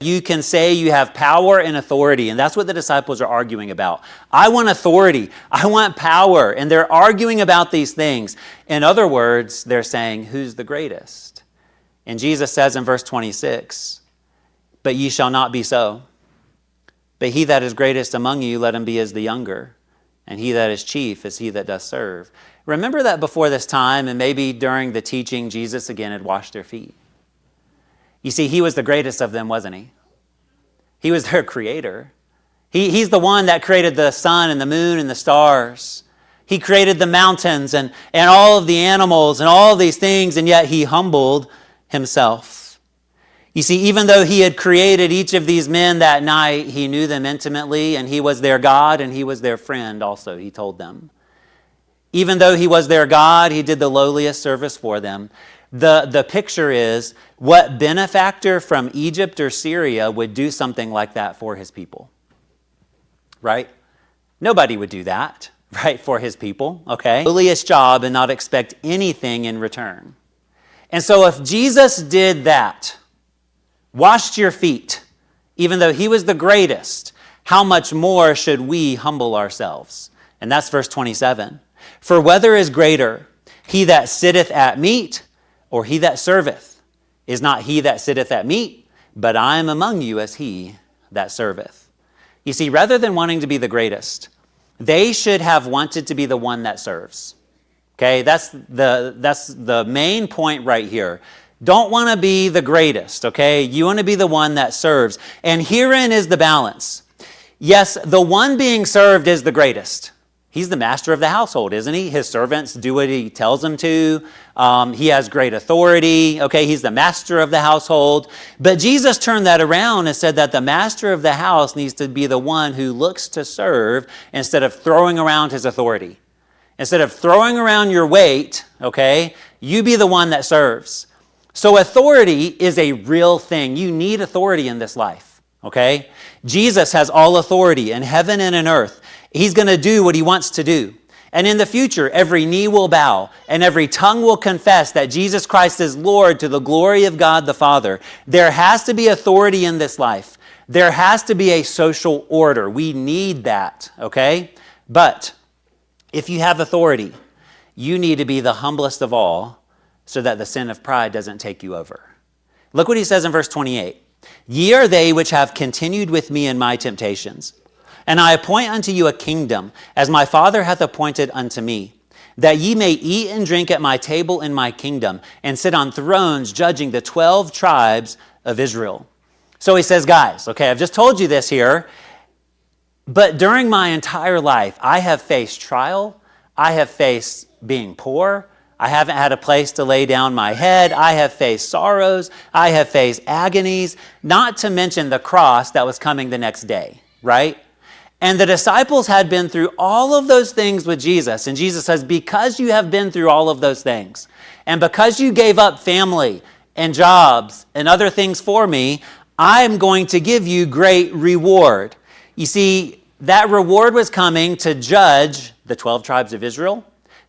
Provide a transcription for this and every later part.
You can say you have power and authority, and that's what the disciples are arguing about. I want authority. I want power, and they're arguing about these things. In other words, they're saying, who's the greatest? And Jesus says in verse 26, but ye shall not be so. But he that is greatest among you, let him be as the younger. And he that is chief is he that does serve. Remember that before this time, and maybe during the teaching, Jesus again had washed their feet. You see, he was the greatest of them, wasn't he? He was their creator. He's the one that created the sun and the moon and the stars. He created the mountains and all of the animals and all of these things, and yet he humbled himself. You see, even though he had created each of these men that night, he knew them intimately, and he was their God, and he was their friend also, he told them. Even though he was their God, he did the lowliest service for them. The picture is, what benefactor from Egypt or Syria would do something like that for his people? Right? Nobody would do that, right, for his people, okay? Lowliest job and not expect anything in return. And so if Jesus did that, washed your feet, even though he was the greatest, how much more should we humble ourselves? And that's verse 27. For whether is greater, he that sitteth at meat, or he that serveth? Is not he that sitteth at meat, but I am among you as he that serveth. You see, rather than wanting to be the greatest, they should have wanted to be the one that serves. Okay, that's the main point right here. Don't want to be the greatest, okay? You want to be the one that serves. And herein is the balance. Yes, the one being served is the greatest. He's the master of the household, isn't he? His servants do what he tells them to. He has great authority. Okay, he's the master of the household. But Jesus turned that around and said that the master of the house needs to be the one who looks to serve instead of throwing around his authority. Instead of throwing around your weight, okay, you be the one that serves. So authority is a real thing. You need authority in this life, okay? Jesus has all authority in heaven and in earth. He's going to do what he wants to do. And in the future, every knee will bow and every tongue will confess that Jesus Christ is Lord to the glory of God the Father. There has to be authority in this life. There has to be a social order. We need that, okay? But if you have authority, you need to be the humblest of all so that the sin of pride doesn't take you over. Look what he says in verse 28. Ye are they which have continued with me in my temptations. And I appoint unto you a kingdom, as my Father hath appointed unto me, that ye may eat and drink at my table in my kingdom, and sit on thrones judging the 12 tribes of Israel. So he says, guys, okay, I've just told you this here, but during my entire life, I have faced trial, I have faced being poor, I haven't had a place to lay down my head, I have faced sorrows, I have faced agonies, not to mention the cross that was coming the next day, right? And the disciples had been through all of those things with Jesus. And Jesus says, because you have been through all of those things, and because you gave up family and jobs and other things for me, I am going to give you great reward. You see, that reward was coming to judge the 12 tribes of Israel,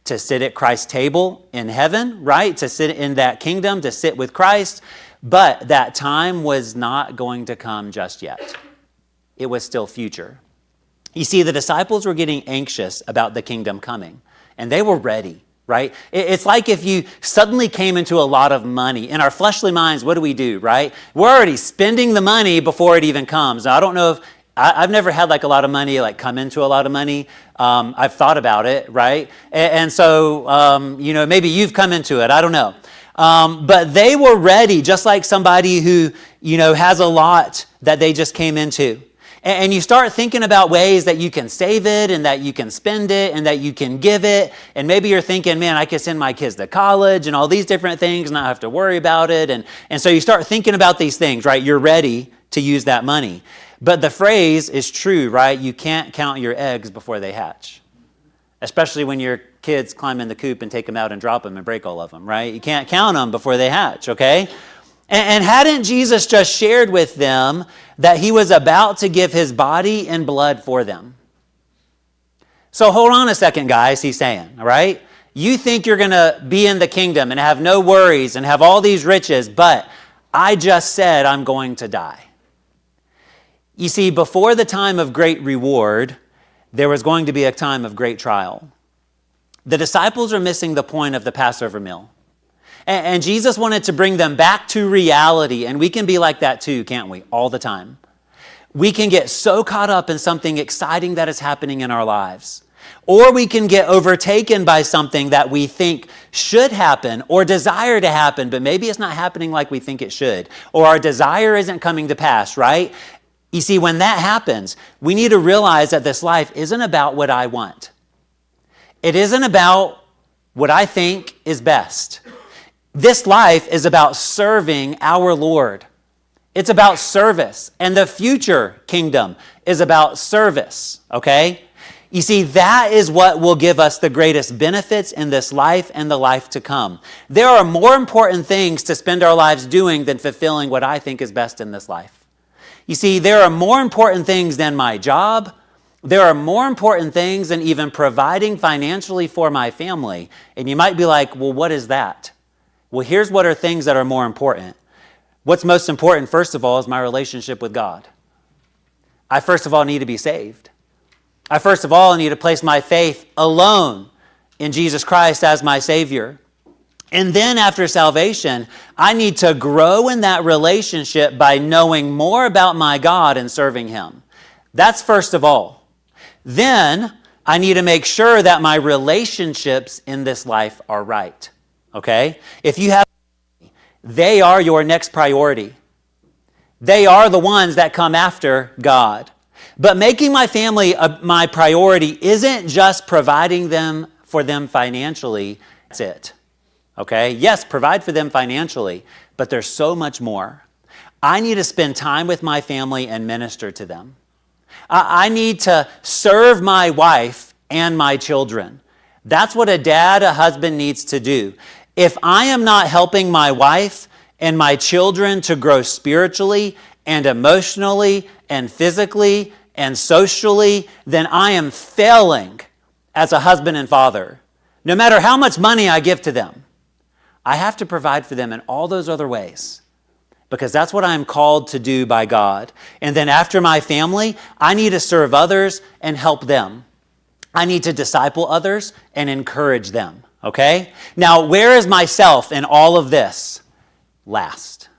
to sit at Christ's table in heaven, right? To sit in that kingdom, to sit with Christ. But that time was not going to come just yet. It was still future. You see, the disciples were getting anxious about the kingdom coming, and they were ready, right? It's like if you suddenly came into a lot of money. In our fleshly minds, what do, right? We're already spending the money before it even comes. Now, I don't know if, I've never had like a lot of money, like come into a lot of money. I've thought about it, right? And so, maybe you've come into it. I don't know. But they were ready, just like somebody who, has a lot that they just came into. And you start thinking about ways that you can save it and that you can spend it and that you can give it. And maybe you're thinking, man, I could send my kids to college and all these different things and not have to worry about it. And so you start thinking about these things, right? You're ready to use that money. But the phrase is true, right? You can't count your eggs before they hatch, especially when your kids climb in the coop and take them out and drop them and break all of them, right? You can't count them before they hatch, okay? And hadn't Jesus just shared with them that he was about to give his body and blood for them? So hold on a second, guys, he's saying, all right? You think you're going to be in the kingdom and have no worries and have all these riches, but I just said I'm going to die. You see, before the time of great reward, there was going to be a time of great trial. The disciples are missing the point of the Passover meal. And Jesus wanted to bring them back to reality. And we can be like that too, can't we? All the time. We can get so caught up in something exciting that is happening in our lives. Or we can get overtaken by something that we think should happen or desire to happen, but maybe it's not happening like we think it should. Or our desire isn't coming to pass, right? You see, when that happens, we need to realize that this life isn't about what I want. It isn't about what I think is best. This life is about serving our Lord. It's about service. And the future kingdom is about service, okay? You see, that is what will give us the greatest benefits in this life and the life to come. There are more important things to spend our lives doing than fulfilling what I think is best in this life. You see, there are more important things than my job. There are more important things than even providing financially for my family. And you might be like, well, what is that? Well, here's what are things that are more important. What's most important, first of all, is my relationship with God. I first of all need to be saved. I first of all need to place my faith alone in Jesus Christ as my Savior. And then after salvation, I need to grow in that relationship by knowing more about my God and serving Him. That's first of all. Then I need to make sure that my relationships in this life are right. Okay? If you have, they are your next priority. They are the ones that come after God. But making my family my priority isn't just providing them for them financially. That's it. Okay? Yes, provide for them financially, but there's so much more. I need to spend time with my family and minister to them. I need to serve my wife and my children. That's what a dad, a husband needs to do. If I am not helping my wife and my children to grow spiritually and emotionally and physically and socially, then I am failing as a husband and father. No matter how much money I give to them, I have to provide for them in all those other ways because that's what I'm called to do by God. And then after my family, I need to serve others and help them. I need to disciple others and encourage them, okay? Now, where is myself in all of this? Last.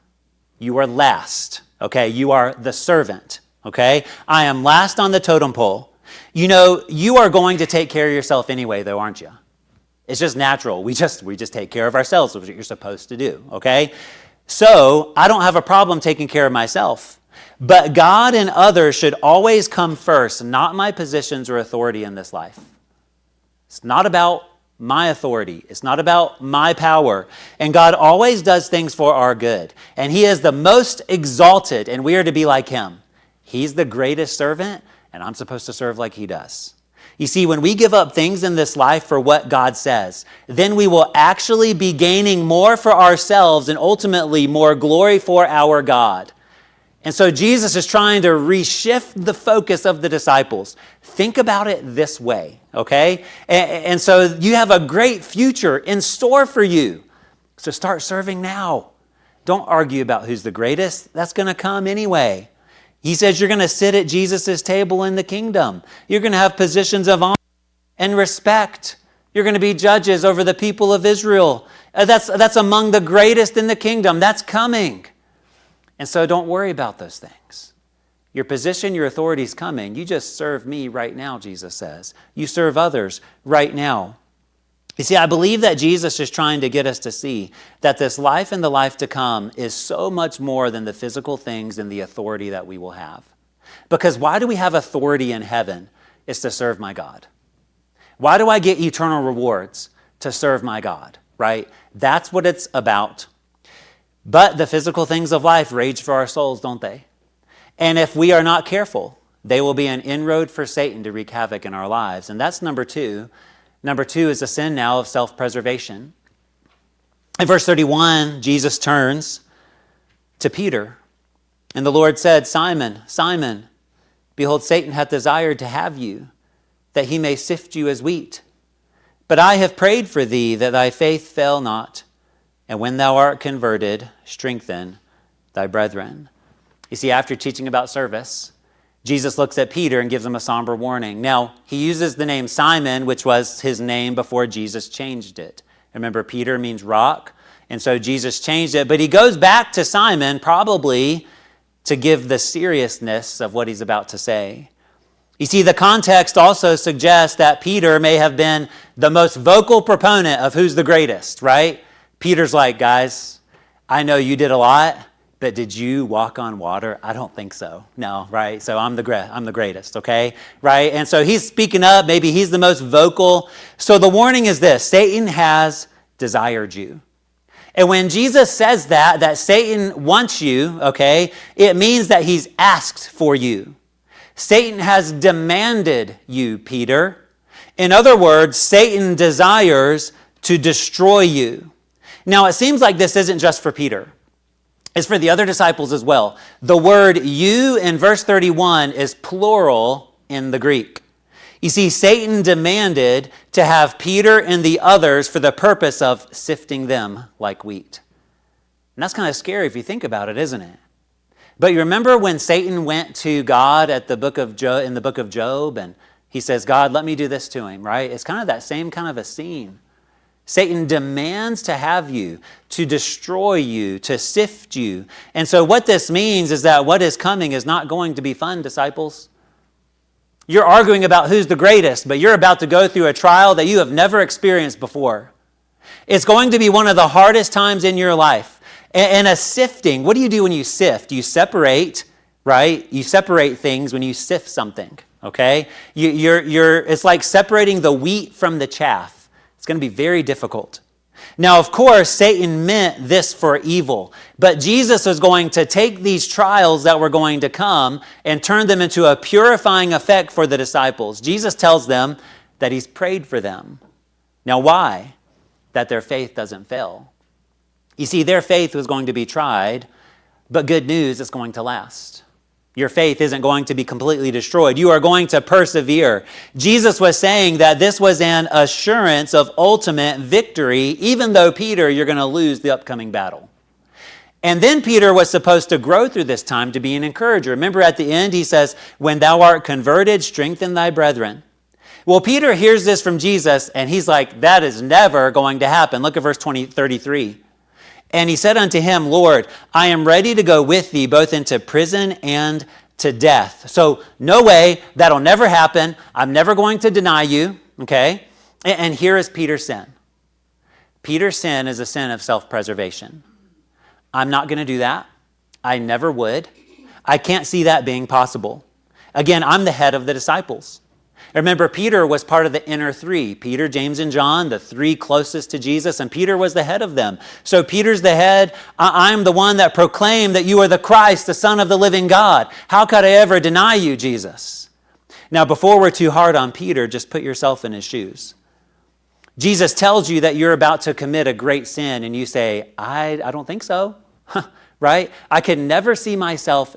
You are last, okay? You are the servant, okay? I am last on the totem pole. You know, you are going to take care of yourself anyway, though, aren't you? It's just natural. We just take care of ourselves, which is what you're supposed to do, okay? So I don't have a problem taking care of myself. But God and others should always come first, not my positions or authority in this life. It's not about my authority. It's not about my power. And God always does things for our good. And He is the most exalted, and we are to be like Him. He's the greatest servant, and I'm supposed to serve like He does. You see, when we give up things in this life for what God says, then we will actually be gaining more for ourselves and ultimately more glory for our God. And so Jesus is trying to reshift the focus of the disciples. Think about it this way, okay? And so you have a great future in store for you. So start serving now. Don't argue about who's the greatest. That's going to come anyway. He says you're going to sit at Jesus' table in the kingdom. You're going to have positions of honor and respect. You're going to be judges over the people of Israel. That's among the greatest in the kingdom. That's coming. And so don't worry about those things. Your position, your authority is coming. You just serve me right now, Jesus says. You serve others right now. You see, I believe that Jesus is trying to get us to see that this life and the life to come is so much more than the physical things and the authority that we will have. Because why do we have authority in heaven? It's to serve my God. Why do I get eternal rewards? To serve my God, right? That's what it's about. But the physical things of life rage for our souls, don't they? And if we are not careful, they will be an inroad for Satan to wreak havoc in our lives. And that's number two. Number two is a sin now of self-preservation. In verse 31, Jesus turns to Peter. And the Lord said, Simon, Simon, behold, Satan hath desired to have you, that he may sift you as wheat. But I have prayed for thee, that thy faith fail not. And when thou art converted, strengthen thy brethren. You see, after teaching about service, Jesus looks at Peter and gives him a somber warning. Now, he uses the name Simon, which was his name before Jesus changed it. Remember, Peter means rock, and so Jesus changed it. But he goes back to Simon probably to give the seriousness of what he's about to say. You see, the context also suggests that Peter may have been the most vocal proponent of who's the greatest, right? Peter's like, guys, I know you did a lot, but did you walk on water? I don't think so. No, right? So I'm the greatest, okay? Right? And so he's speaking up. Maybe he's the most vocal. So the warning is this: Satan has desired you. And when Jesus says that Satan wants you, okay, it means that he's asked for you. Satan has demanded you, Peter. In other words, Satan desires to destroy you. Now, it seems like this isn't just for Peter. It's for the other disciples as well. The word you in verse 31 is plural in the Greek. You see, Satan demanded to have Peter and the others for the purpose of sifting them like wheat. And that's kind of scary if you think about it, isn't it? But you remember when Satan went to God in the book of Job, and he says, God, let me do this to him, right? It's kind of that same kind of a scene. Satan demands to have you, to destroy you, to sift you. And so what this means is that what is coming is not going to be fun, disciples. You're arguing about who's the greatest, but you're about to go through a trial that you have never experienced before. It's going to be one of the hardest times in your life. And a sifting, what do you do when you sift? You separate, right? You separate things when you sift something, okay? It's like separating the wheat from the chaff. It's going to be very difficult. Now, of course, Satan meant this for evil, but Jesus is going to take these trials that were going to come and turn them into a purifying effect for the disciples. Jesus tells them that he's prayed for them. Now, why? That their faith doesn't fail. You see, their faith was going to be tried, but good news, it's going to last. Your faith isn't going to be completely destroyed. You are going to persevere. Jesus was saying that this was an assurance of ultimate victory, even though, Peter, you're going to lose the upcoming battle. And then Peter was supposed to grow through this time to be an encourager. Remember at the end, he says, when thou art converted, strengthen thy brethren. Well, Peter hears this from Jesus, and he's like, that is never going to happen. Look at verse 33. And he said unto him, Lord, I am ready to go with thee both into prison and to death. So no way, that'll never happen. I'm never going to deny you, okay? And here is Peter's sin. Peter's sin is a sin of self-preservation. I'm not going to do that. I never would. I can't see that being possible. Again, I'm the head of the disciples. Remember, Peter was part of the inner three. Peter, James, and John, the three closest to Jesus, and Peter was the head of them. So Peter's the head. I'm the one that proclaimed that you are the Christ, the Son of the living God. How could I ever deny you, Jesus? Now, before we're too hard on Peter, just put yourself in his shoes. Jesus tells you that you're about to commit a great sin, and you say, I don't think so, right? I can never see myself